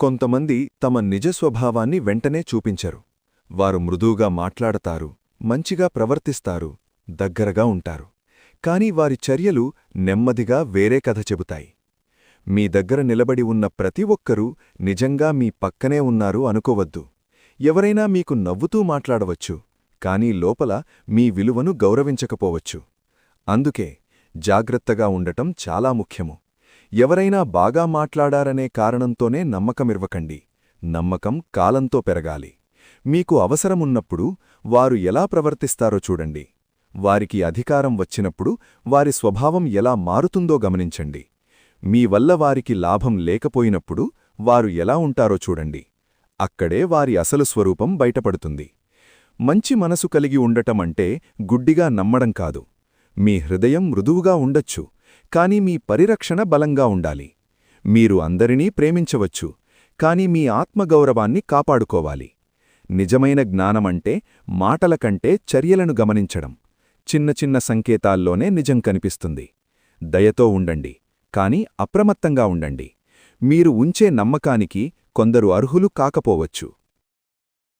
కొంతమంది తమ నిజ స్వభావాన్ని వెంటనే చూపించరు. వారు మృదువుగా మాట్లాడతారు, మంచిగా ప్రవర్తిస్తారు, దగ్గరగా ఉంటారు. కాని వారి చర్యలు నెమ్మదిగా వేరే కథ చెబుతాయి. మీ దగ్గర నిలబడి ఉన్న ప్రతి ఒక్కరూ నిజంగా మీ పక్కనే ఉన్నారు అనుకోవద్దు. ఎవరైనా మీకు నవ్వుతూ మాట్లాడవచ్చు, కానీ లోపల మీ విలువను గౌరవించకపోవచ్చు. అందుకే జాగ్రత్తగా ఉండటం చాలా ముఖ్యము. ఎవరైనా బాగా మాట్లాడారనే కారణంతోనే నమ్మకమివ్వకండి. నమ్మకం కాలంతో పెరగాలి. మీకు అవసరమున్నప్పుడు వారు ఎలా ప్రవర్తిస్తారో చూడండి. వారికి అధికారం వచ్చినప్పుడు వారి స్వభావం ఎలా మారుతుందో గమనించండి. మీ వల్ల వారికి లాభం లేకపోయినప్పుడు వారు ఎలా ఉంటారో చూడండి. అక్కడే వారి అసలు స్వరూపం బయటపడుతుంది. మంచి మనసు కలిగి ఉండటమంటే గుడ్డిగా నమ్మడం కాదు. మీ హృదయం మృదువుగా ఉండొచ్చు, కాని మీ పరిరక్షణ బలంగా ఉండాలి. మీరు అందరినీ ప్రేమించవచ్చు, కాని మీ ఆత్మగౌరవాన్ని కాపాడుకోవాలి. నిజమైన జ్ఞానమంటే మాటల కంటే చర్యలను గమనించడం. చిన్న చిన్న సంకేతాల్లోనే నిజం కనిపిస్తుంది. దయతో ఉండండి, కాని అప్రమత్తంగా ఉండండి. మీరు ఉంచే నమ్మకానికి కొందరు అర్హులు కాకపోవచ్చు.